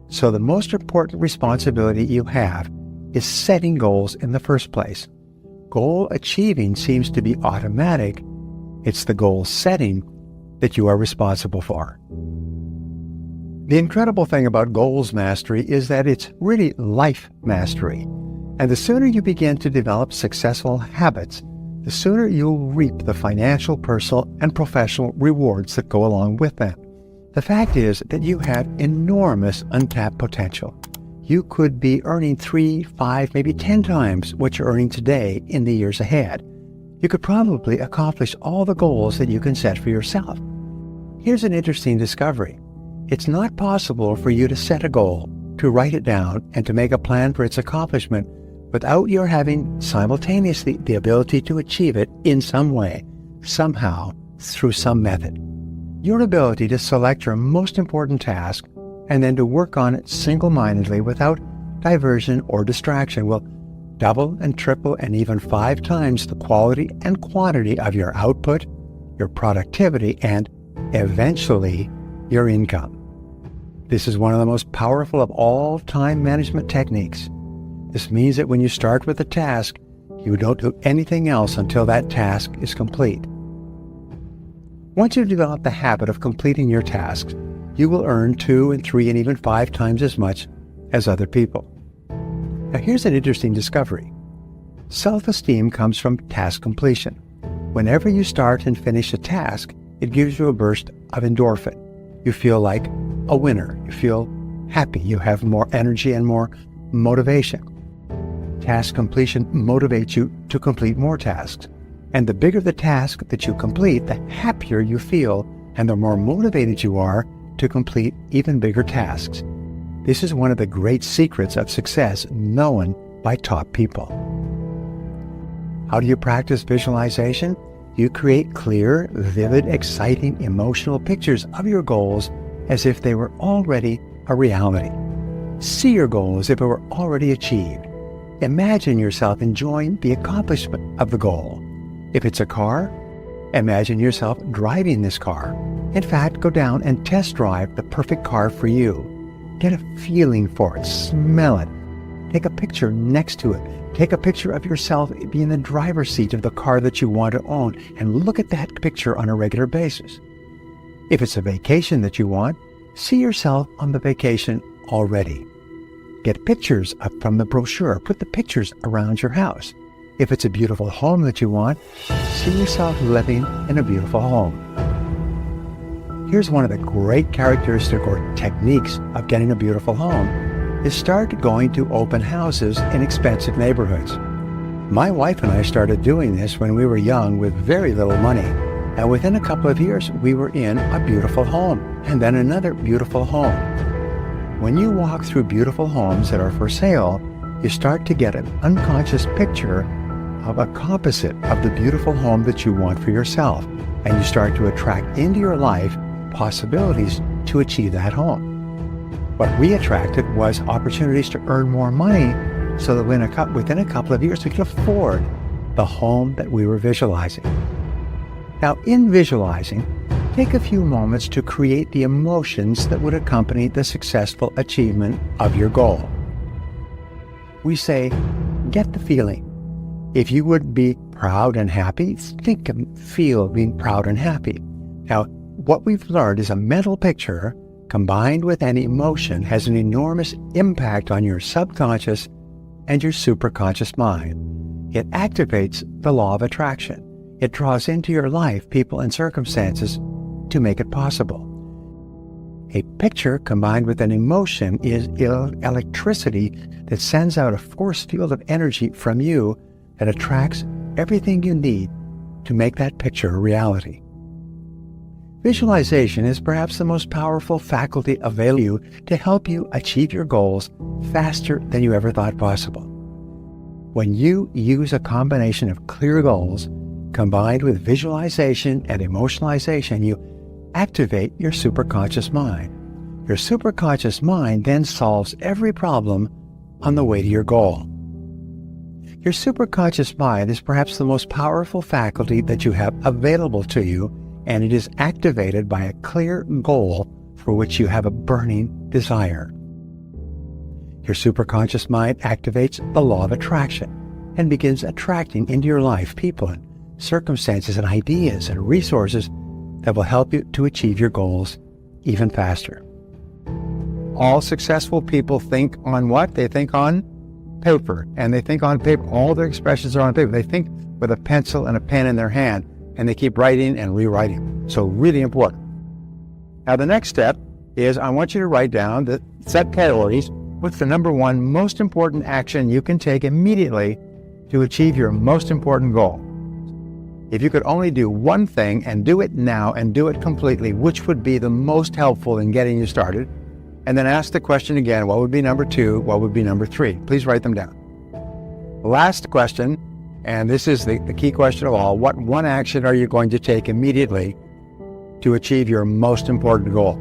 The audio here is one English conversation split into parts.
So the most important responsibility you have is setting goals in the first place. Goal achieving seems to be automatic. It's the goal setting that you are responsible for. The incredible thing about goals mastery is that it's really life mastery. And the sooner you begin to develop successful habits, the sooner you'll reap the financial, personal, and professional rewards that go along with them. The fact is that you have enormous untapped potential. You could be earning 3, 5, maybe 10 times what you're earning today in the years ahead. You could probably accomplish all the goals that you can set for yourself. Here's an interesting discovery. It's not possible for you to set a goal, to write it down, and to make a plan for its accomplishment without your having simultaneously the ability to achieve it in some way, somehow, through some method. Your ability to select your most important task and then to work on it single-mindedly without diversion or distraction will double and triple and even 5 times the quality and quantity of your output, your productivity, and eventually your income. This is one of the most powerful of all time management techniques. This means that when you start with a task, you don't do anything else until that task is complete. Once you develop the habit of completing your tasks, you will earn 2 and 3 and even 5 times as much as other people. Now here's an interesting discovery. Self-esteem comes from task completion. Whenever you start and finish a task, it gives you a burst of endorphin. You feel like a winner. You feel happy. You have more energy and more motivation. Task completion motivates you to complete more tasks. And the bigger the task that you complete, the happier you feel and the more motivated you are to complete even bigger tasks. This is one of the great secrets of success known by top people. How do you practice visualization? You create clear, vivid, exciting, emotional pictures of your goals as if they were already a reality. See your goal as if it were already achieved. Imagine yourself enjoying the accomplishment of the goal. If it's a car, imagine yourself driving this car. In fact, go down and test drive the perfect car for you. Get a feeling for it, smell it. Take a picture next to it. Take a picture of yourself being in the driver's seat of the car that you want to own and look at that picture on a regular basis. If it's a vacation that you want, see yourself on the vacation already. Get pictures up from the brochure. Put the pictures around your house. If it's a beautiful home that you want, see yourself living in a beautiful home. Here's one of the great characteristics or techniques of getting a beautiful home is start going to open houses in expensive neighborhoods. My wife and I started doing this when we were young with very little money. And within a couple of years, we were in a beautiful home and then another beautiful home. When you walk through beautiful homes that are for sale, you start to get an unconscious picture of a composite of the beautiful home that you want for yourself. And you start to attract into your life possibilities to achieve that home. What we attracted was opportunities to earn more money so that within a couple of years we could afford the home that we were visualizing. Now, in visualizing, take a few moments to create the emotions that would accompany the successful achievement of your goal. We say, get the feeling. If you would be proud and happy, think and feel being proud and happy. Now, what we've learned is a mental picture combined with an emotion has an enormous impact on your subconscious and your superconscious mind. It activates the law of attraction. It draws into your life people and circumstances to make it possible. A picture combined with an emotion is electricity that sends out a force field of energy from you that attracts everything you need to make that picture a reality. Visualization is perhaps the most powerful faculty available to you to help you achieve your goals faster than you ever thought possible. When you use a combination of clear goals combined with visualization and emotionalization, you activate your superconscious mind. Your superconscious mind then solves every problem on the way to your goal. Your superconscious mind is perhaps the most powerful faculty that you have available to you, and it is activated by a clear goal for which you have a burning desire. Your superconscious mind activates the law of attraction and begins attracting into your life people and circumstances and ideas and resources that will help you to achieve your goals even faster. All successful people think on what? They think on paper, and they think on paper. All their expressions are on paper. They think with a pencil and a pen in their hand, and they keep writing and rewriting. So really important. Now the next step is I want you to write down the set priorities. What's the number one most important action you can take immediately to achieve your most important goal? If you could only do one thing and do it now and do it completely, which would be the most helpful in getting you started? And then ask the question again, what would be number 2? What would be number 3? Please write them down. Last question, and this is the key question of all, what one action are you going to take immediately to achieve your most important goal?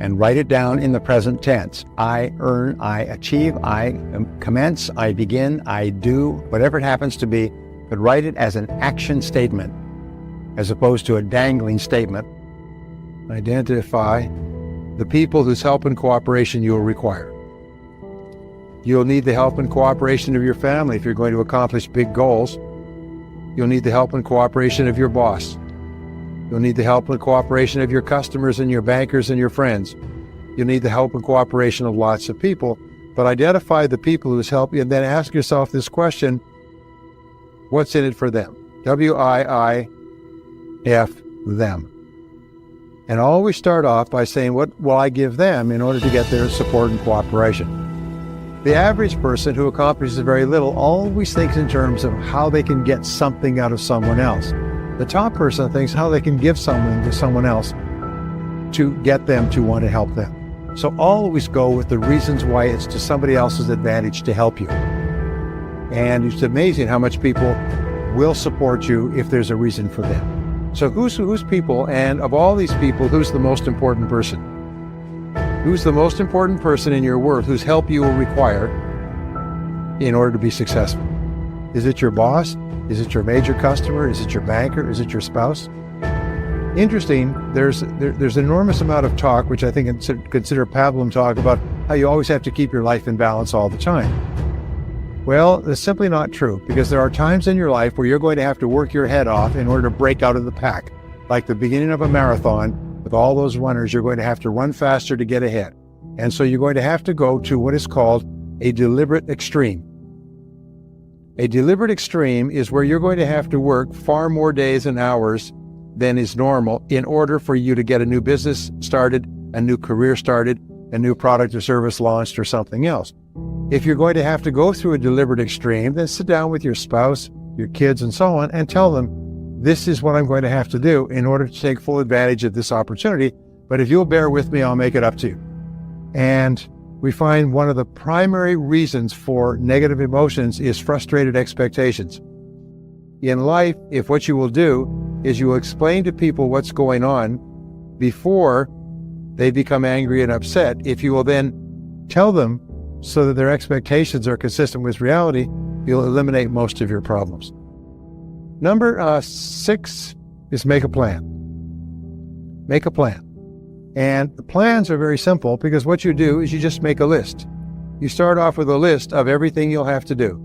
And write it down in the present tense. I earn, I achieve, I commence, I begin, I do, whatever it happens to be, but write it as an action statement as opposed to a dangling statement. Identify the people whose help and cooperation you will require. You'll need the help and cooperation of your family if you're going to accomplish big goals. You'll need the help and cooperation of your boss. You'll need the help and cooperation of your customers and your bankers and your friends. You'll need the help and cooperation of lots of people, but identify the people whose help you and then ask yourself this question, what's in it for them? W-I-I-F, them. And always start off by saying, what will I give them in order to get their support and cooperation? The average person who accomplishes very little always thinks in terms of how they can get something out of someone else. The top person thinks how they can give something to someone else to get them to want to help them. So always go with the reasons why it's to somebody else's advantage to help you. And it's amazing how much people will support you if there's a reason for them. So who's people, and of all these people, who's the most important person? Who's the most important person in your world whose help you will require in order to be successful? Is it your boss? Is it your major customer? Is it your banker? Is it your spouse? Interesting, there's an enormous amount of talk, which I think consider pablum talk, about how you always have to keep your life in balance all the time. Well, that's simply not true, because there are times in your life where you're going to have to work your head off in order to break out of the pack. Like the beginning of a marathon, with all those runners, you're going to have to run faster to get ahead. And so you're going to have to go to what is called a deliberate extreme. A deliberate extreme is where you're going to have to work far more days and hours than is normal in order for you to get a new business started, a new career started, a new product or service launched, or something else. If you're going to have to go through a deliberate extreme, then sit down with your spouse, your kids, and so on, and tell them, this is what I'm going to have to do in order to take full advantage of this opportunity. But if you'll bear with me, I'll make it up to you. And we find one of the primary reasons for negative emotions is frustrated expectations. In life, if what you will do is you will explain to people what's going on before they become angry and upset, if you will then tell them so that their expectations are consistent with reality, you'll eliminate most of your problems. Number 6 is make a plan. Make a plan. And the plans are very simple, because what you do is you just make a list. You start off with a list of everything you'll have to do.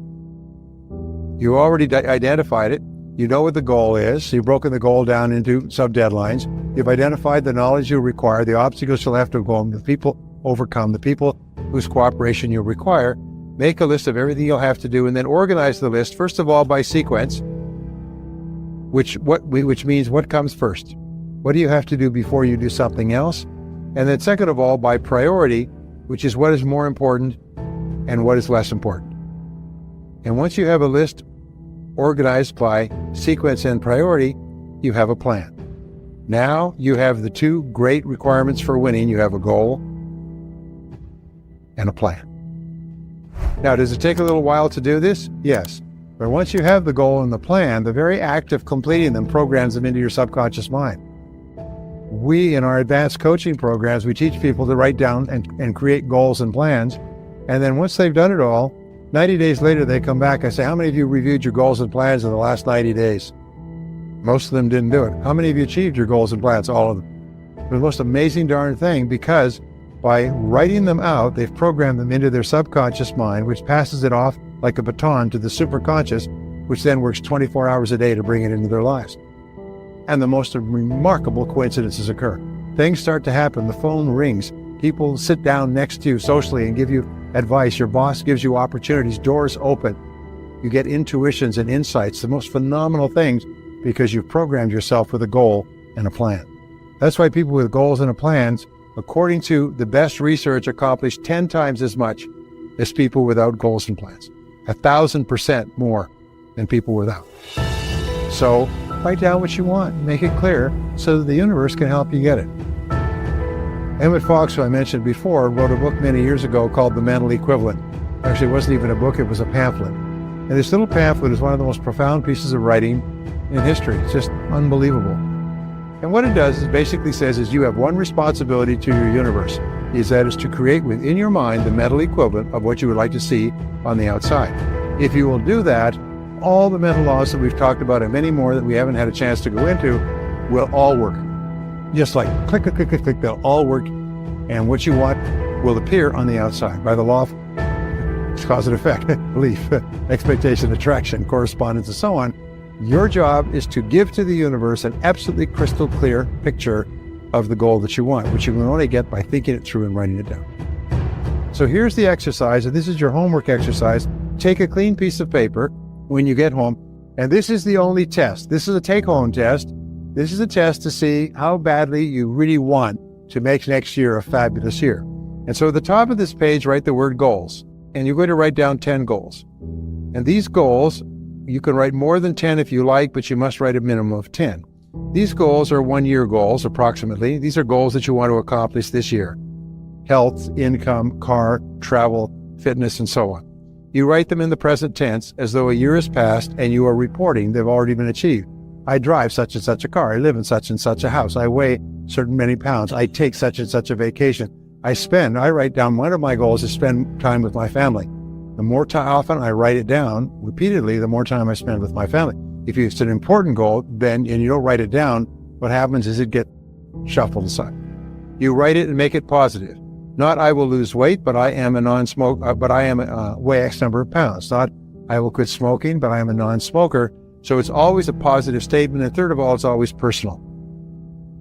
You already identified it. You know what the goal is. So you've broken the goal down into sub-deadlines. You've identified the knowledge you require, the obstacles you'll have to overcome, the people whose cooperation you require. Make a list of everything you'll have to do, and then organize the list, first of all, by sequence, which means what comes first. What do you have to do before you do something else? And then second of all, by priority, which is what is more important and what is less important. And once you have a list organized by sequence and priority, you have a plan. Now you have the 2 great requirements for winning. You have a goal and a plan. Now, does it take a little while to do this? Yes. But once you have the goal and the plan, the very act of completing them programs them into your subconscious mind. We, in our advanced coaching programs, we teach people to write down and create goals and plans. And then once they've done it all, 90 days later, they come back. I say, how many of you reviewed your goals and plans in the last 90 days? Most of them didn't do it. How many of you achieved your goals and plans? All of them. It was the most amazing darn thing, because By writing them out, they've programmed them into their subconscious mind, which passes it off like a baton to the superconscious, which then works 24 hours a day to bring it into their lives. And the most remarkable coincidences occur. Things start to happen. The phone rings. People sit down next to you socially and give you advice. Your boss gives you opportunities. Doors open. You get intuitions and insights, the most phenomenal things, because you've programmed yourself with a goal and a plan. That's why people with goals and plans, according to the best research, accomplish 10 times as much as people without goals and plans. 1,000% more than people without. So write down what you want, make it clear so that the universe can help you get it. Emmett Fox, who I mentioned before, wrote a book many years ago called The Mental Equivalent. Actually, it wasn't even a book, it was a pamphlet. And this little pamphlet is one of the most profound pieces of writing in history. It's just unbelievable. And what it does is basically says is you have one responsibility to your universe, is to create within your mind the mental equivalent of what you would like to see on the outside. If you will do that, all the mental laws that we've talked about and many more that we haven't had a chance to go into will all work. Just like click, click, click, click, click, they'll all work. And what you want will appear on the outside by the law of cause and effect, belief, expectation, attraction, correspondence, and so on. Your job is to give to the universe an absolutely crystal clear picture of the goal that you want, which you can only get by thinking it through and writing it down. So here's the exercise, and this is your homework exercise. Take a clean piece of paper when you get home, and this is the only test. This is a take-home test. This is a test to see how badly you really want to make next year a fabulous year. And so at the top of this page, write the word goals, and you're going to write down 10 goals. And these goals, you can write more than 10 if you like, but you must write a minimum of 10. These goals are 1-year goals, approximately. These are goals that you want to accomplish this year. Health, income, car, travel, fitness, and so on. You write them in the present tense as though a year has passed and you are reporting they've already been achieved. I drive such and such a car. I live in such and such a house. I weigh certain many pounds. I take such and such a vacation. I write down one of my goals is spend time with my family. The more often I write it down repeatedly, the more time I spend with my family. If it's an important goal, then, and you don't write it down, what happens is it gets shuffled aside. You write it and make it positive. Not I will lose weight, but I am a non-smoker, but I am weigh X number of pounds. Not I will quit smoking, but I am a non-smoker. So it's always a positive statement. And third of all, it's always personal.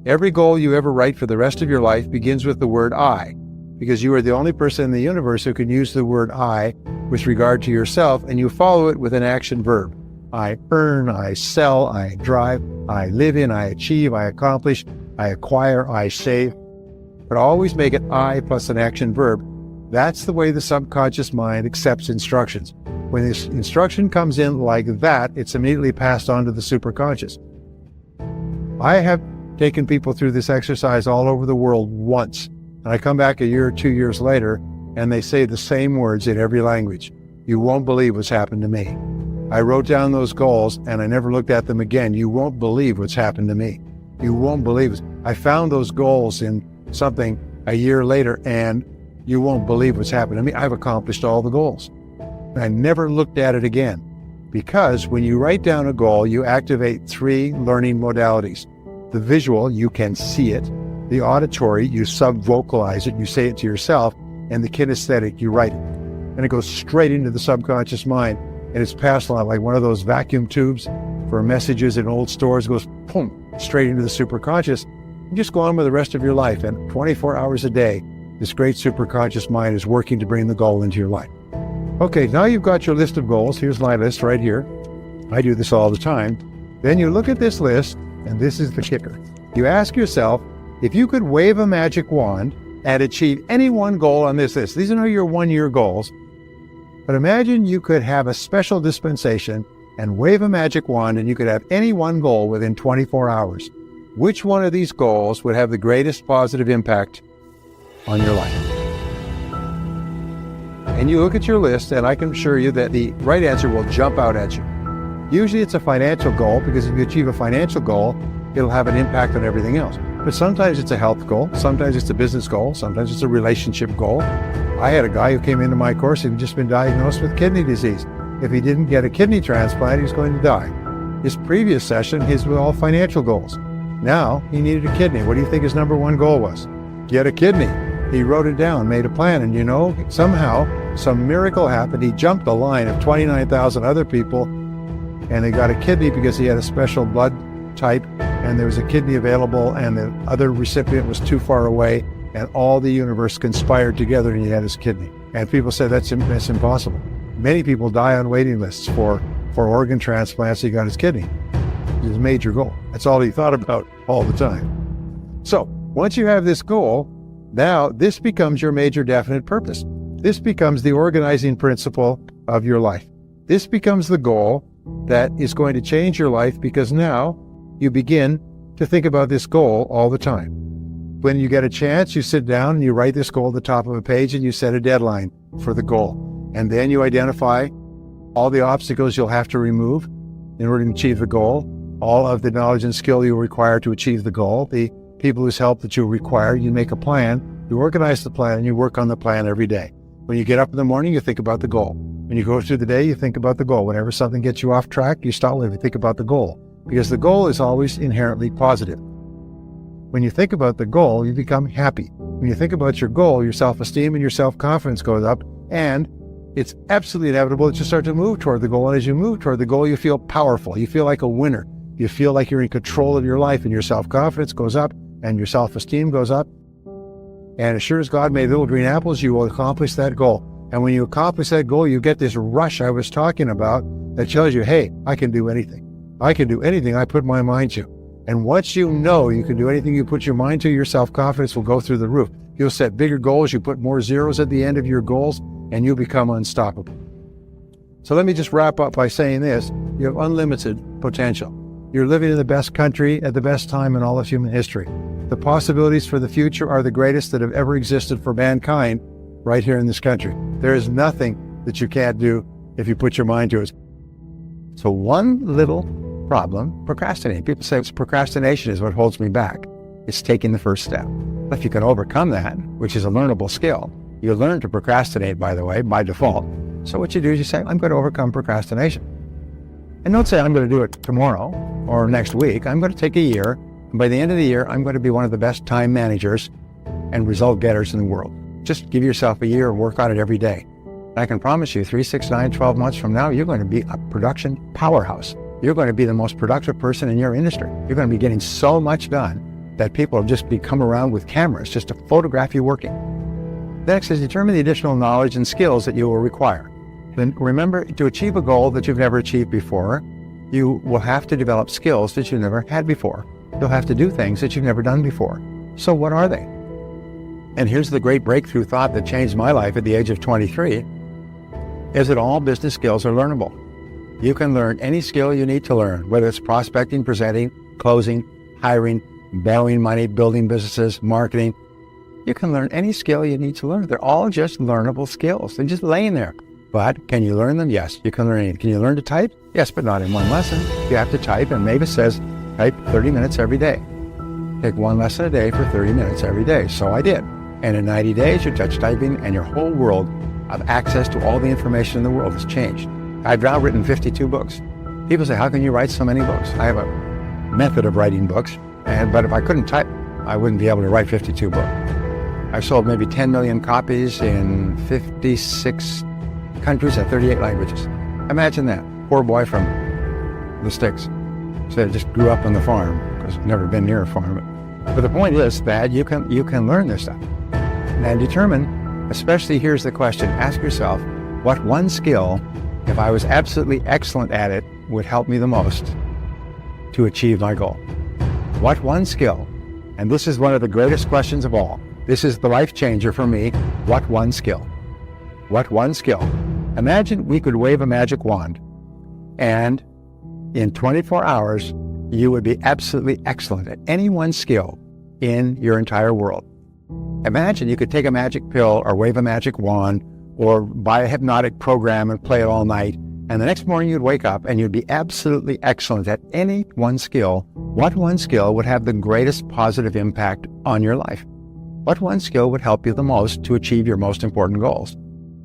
Every goal you ever write for the rest of your life begins with the word I, because you are the only person in the universe who can use the word I with regard to yourself, and you follow it with an action verb. I earn, I sell, I drive, I live in, I achieve, I accomplish, I acquire, I save. But always make it I plus an action verb. That's the way the subconscious mind accepts instructions. When this instruction comes in like that, it's immediately passed on to the superconscious. I have taken people through this exercise all over the world once, and I come back a year or 2 years later, and they say the same words in every language. You won't believe what's happened to me. I wrote down those goals, and I never looked at them again. You won't believe what's happened to me. You won't believe it. I found those goals in something a year later, and you won't believe what's happened to me. I've accomplished all the goals. I never looked at it again, because when you write down a goal, you activate 3 learning modalities. The visual, you can see it. The auditory, you sub-vocalize it, you say it to yourself. And the kinesthetic, you write it. And it goes straight into the subconscious mind, and it's passed on like one of those vacuum tubes for messages in old stores. It goes, boom, straight into the superconscious. You just go on with the rest of your life, and 24 hours a day, this great superconscious mind is working to bring the goal into your life. Okay, now you've got your list of goals. Here's my list right here. I do this all the time. Then you look at this list, and this is the kicker. You ask yourself, if you could wave a magic wand and achieve any one goal on this list. These are not your 1-year goals, but imagine you could have a special dispensation and wave a magic wand and you could have any one goal within 24 hours. Which one of these goals would have the greatest positive impact on your life? And you look at your list, and I can assure you that the right answer will jump out at you. Usually it's a financial goal, because if you achieve a financial goal, it'll have an impact on everything else. But sometimes it's a health goal, sometimes it's a business goal, sometimes it's a relationship goal. I had a guy who came into my course and had just been diagnosed with kidney disease. If he didn't get a kidney transplant, he was going to die. His previous session, his were all financial goals. Now, he needed a kidney. What do you think his number 1 goal was? Get a kidney. He wrote it down, made a plan, and somehow some miracle happened. He jumped the line of 29,000 other people, and they got a kidney because he had a special blood type, and there was a kidney available, and the other recipient was too far away, and all the universe conspired together, and he had his kidney. And people said that's impossible. Many people die on waiting lists for organ transplants. He got his kidney. His major goal. That's all he thought about all the time. So once you have this goal, now this becomes your major definite purpose. This becomes the organizing principle of your life. This becomes the goal that is going to change your life, because now you begin to think about this goal all the time. When you get a chance, you sit down and you write this goal at the top of a page, and you set a deadline for the goal. And then you identify all the obstacles you'll have to remove in order to achieve the goal, all of the knowledge and skill you require to achieve the goal, the people whose help that you require. You make a plan, you organize the plan, and you work on the plan every day. When you get up in the morning, you think about the goal. When you go through the day, you think about the goal. Whenever something gets you off track, you stop living, think about the goal, because the goal is always inherently positive. When you think about the goal, you become happy. When you think about your goal, your self-esteem and your self-confidence goes up, and it's absolutely inevitable that you start to move toward the goal. And as you move toward the goal, you feel powerful. You feel like a winner. You feel like you're in control of your life, and your self-confidence goes up, and your self-esteem goes up. And as sure as God made little green apples, you will accomplish that goal. And when you accomplish that goal, you get this rush I was talking about that tells you, hey, I can do anything. I can do anything I put my mind to. And once you know you can do anything you put your mind to, your self-confidence will go through the roof. You'll set bigger goals, you put more zeros at the end of your goals, and you become unstoppable. So let me just wrap up by saying this. You have unlimited potential. You're living in the best country at the best time in all of human history. The possibilities for the future are the greatest that have ever existed for mankind right here in this country. There is nothing that you can't do if you put your mind to it. So one little problem, procrastinating. People say procrastination is what holds me back. It's taking the first step. But if you can overcome that, which is a learnable skill, you learn to procrastinate, by the way, by default. So what you do is you say, I'm going to overcome procrastination. And don't say, I'm going to do it tomorrow or next week. I'm going to take a year. And by the end of the year, I'm going to be one of the best time managers and result getters in the world. Just give yourself a year and work on it every day. And I can promise you 3, 6, 9, 12 months from now, you're going to be a production powerhouse. You're going to be the most productive person in your industry. You're going to be getting so much done that people have just come around with cameras just to photograph you working. Next is determine the additional knowledge and skills that you will require. Then remember, to achieve a goal that you've never achieved before, you will have to develop skills that you've never had before. You'll have to do things that you've never done before. So what are they? And here's the great breakthrough thought that changed my life at the age of 23, is that all business skills are learnable. You can learn any skill you need to learn, whether it's prospecting, presenting, closing, hiring, borrowing money, building businesses, marketing. You can learn any skill you need to learn. They're all just learnable skills. They're just laying there. But can you learn them? Yes, you can learn anything. Can you learn to type? Yes, but not in one lesson. You have to type, and Mavis says, type 30 minutes every day. Take one lesson a day for 30 minutes every day. So I did. And in 90 days, you touch typing, and your whole world of access to all the information in the world has changed. I've now written 52 books. People say, how can you write so many books? I have a method of writing books, but if I couldn't type, I wouldn't be able to write 52 books. I've sold maybe 10 million copies in 56 countries and 38 languages. Imagine that. Poor boy from the sticks. So I just grew up on the farm, because I've never been near a farm. But the point is that you can learn this stuff. And determine, especially here's the question, ask yourself, what one skill, if I was absolutely excellent at it, would help me the most to achieve my goal? What one skill? And this is one of the greatest questions of all. This is the life changer for me. What one skill? What one skill? Imagine we could wave a magic wand, and in 24 hours, you would be absolutely excellent at any one skill in your entire world. Imagine you could take a magic pill or wave a magic wand or buy a hypnotic program and play it all night, and the next morning you'd wake up and you'd be absolutely excellent at any one skill. What one skill would have the greatest positive impact on your life? What one skill would help you the most to achieve your most important goals?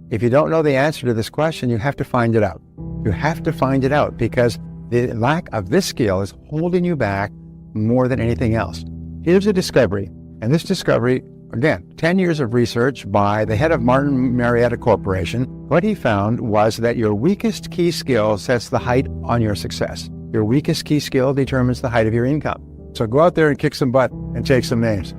If you don't know the answer to this question, you have to find it out. You have to find it out, because the lack of this skill is holding you back more than anything else. Here's a discovery, and this discovery Again, 10 years of research by the head of Martin Marietta Corporation. What he found was that your weakest key skill sets the height on your success. Your weakest key skill determines the height of your income. So go out there and kick some butt and take some names.